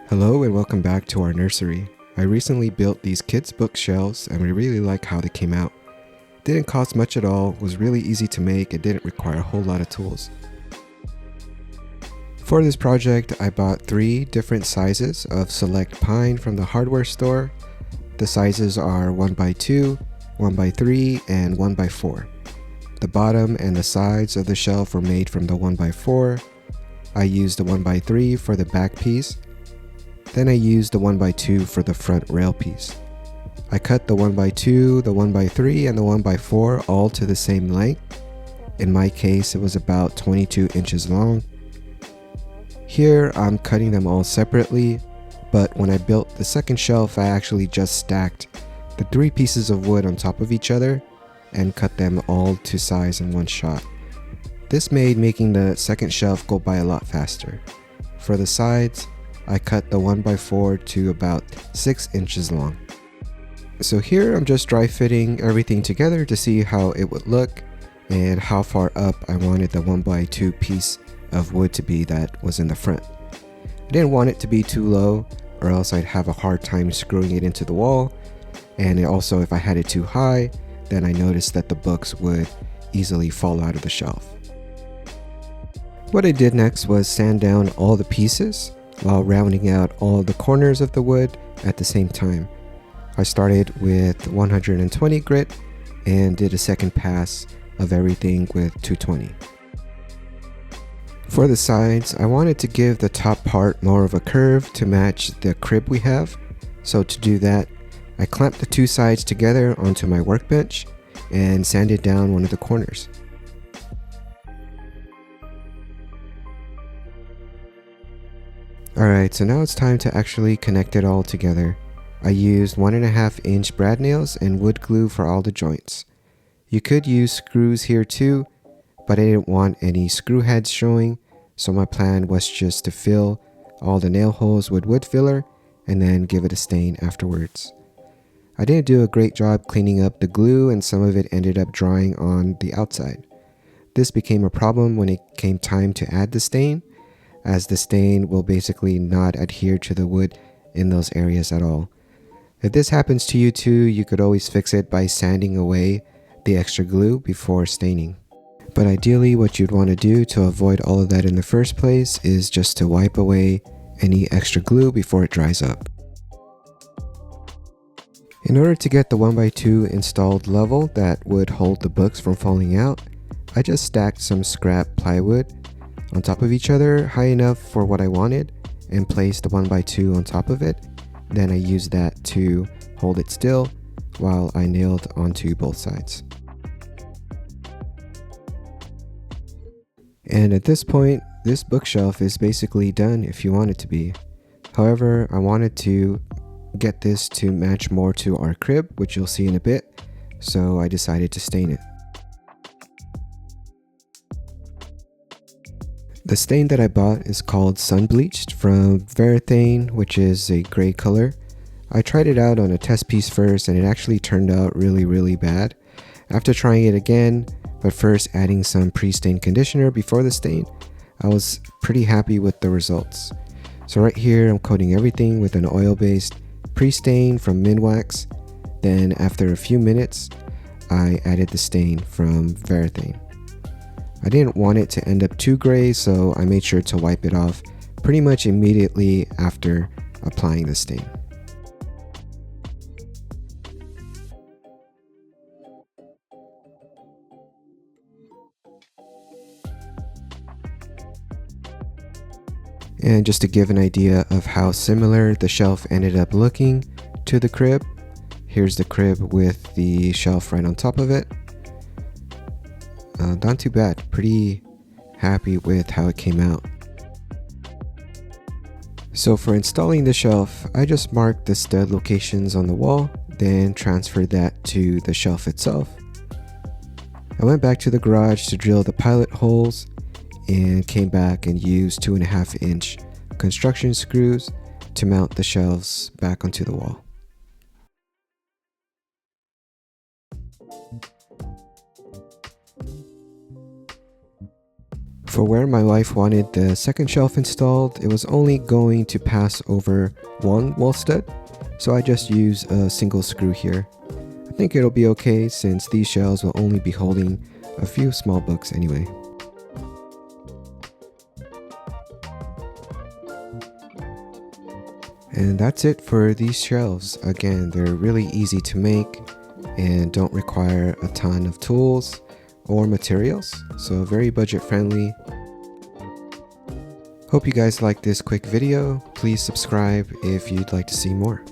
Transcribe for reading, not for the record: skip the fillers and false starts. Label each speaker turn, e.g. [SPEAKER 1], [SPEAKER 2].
[SPEAKER 1] Hello and welcome back to our nursery. I recently built these kids bookshelves and we really like how they came out. Didn't cost much at all, was really easy to make, and didn't require a whole lot of tools. For this project, I bought 3 different sizes of select pine from the hardware store. The sizes are 1x2, 1x3, and 1x4. The bottom and the sides of the shelf were made from the 1x4. I used the 1x3 for the back piece. Then I used the 1x2 for the front rail piece. I cut the 1x2, the 1x3, and the 1x4 all to the same length. In my case, it was about 22 inches long. Here, I'm cutting them all separately, but when I built the second shelf, I actually just stacked the 3 pieces of wood on top of each other and cut them all to size in one shot. This made making the second shelf go by a lot faster. For the sides, I cut the 1x4 to about 6 inches long. So here I'm just dry fitting everything together to see how it would look and how far up I wanted the 1x2 piece of wood to be that was in the front. I didn't want it to be too low or else I'd have a hard time screwing it into the wall, and also if I had it too high, then I noticed that the books would easily fall out of the shelf. What I did next was sand down all the pieces while rounding out all the corners of the wood at the same time. I started with 120 grit and did a second pass of everything with 220. For the sides, I wanted to give the top part more of a curve to match the crib we have. So to do that, I clamped the 2 sides together onto my workbench and sanded down one of the corners. Alright, so now it's time to actually connect it all together. I used 1.5 inch brad nails and wood glue for all the joints. You could use screws here too, but I didn't want any screw heads showing, so my plan was just to fill all the nail holes with wood filler and then give it a stain afterwards. I didn't do a great job cleaning up the glue and some of it ended up drying on the outside. This became a problem when it came time to add the stain, as the stain will basically not adhere to the wood in those areas at all. If this happens to you too, you could always fix it by sanding away the extra glue before staining. But ideally what you'd want to do to avoid all of that in the first place is just to wipe away any extra glue before it dries up. In order to get the 1x2 installed level that would hold the books from falling out, I just stacked some scrap plywood on top of each other high enough for what I wanted and placed the 1x2 on top of it. Then I used that to hold it still while I nailed onto both sides. And at this point, this bookshelf is basically done if you want it to be. However, I wanted to get this to match more to our crib, which you'll see in a bit, so I decided to stain it. The stain that I bought is called Sunbleached from Varathane, which is a gray color. I tried it out on a test piece first and it actually turned out really bad. After trying it again, but first adding some pre-stain conditioner before the stain, I was pretty happy with the results. So right here I'm coating everything with an oil-based pre-stain from Minwax. Then after a few minutes, I added the stain from Varathane. I didn't want it to end up too gray, so I made sure to wipe it off pretty much immediately after applying the stain. And just to give an idea of how similar the shelf ended up looking to the crib, here's the crib with the shelf right on top of it. Not too bad, pretty happy with how it came out. So for installing the shelf, I just marked the stud locations on the wall, then transferred that to the shelf itself. I went back to the garage to drill the pilot holes and came back and used 2.5 inch construction screws to mount the shelves back onto the wall. For where my wife wanted the second shelf installed, it was only going to pass over one wall stud, so I just use a single screw here. I think it'll be okay since these shelves will only be holding a few small books anyway. And that's it for these shelves. Again, they're really easy to make and don't require a ton of tools or materials, so very budget friendly. Hope you guys liked this quick video. Please subscribe if you'd like to see more.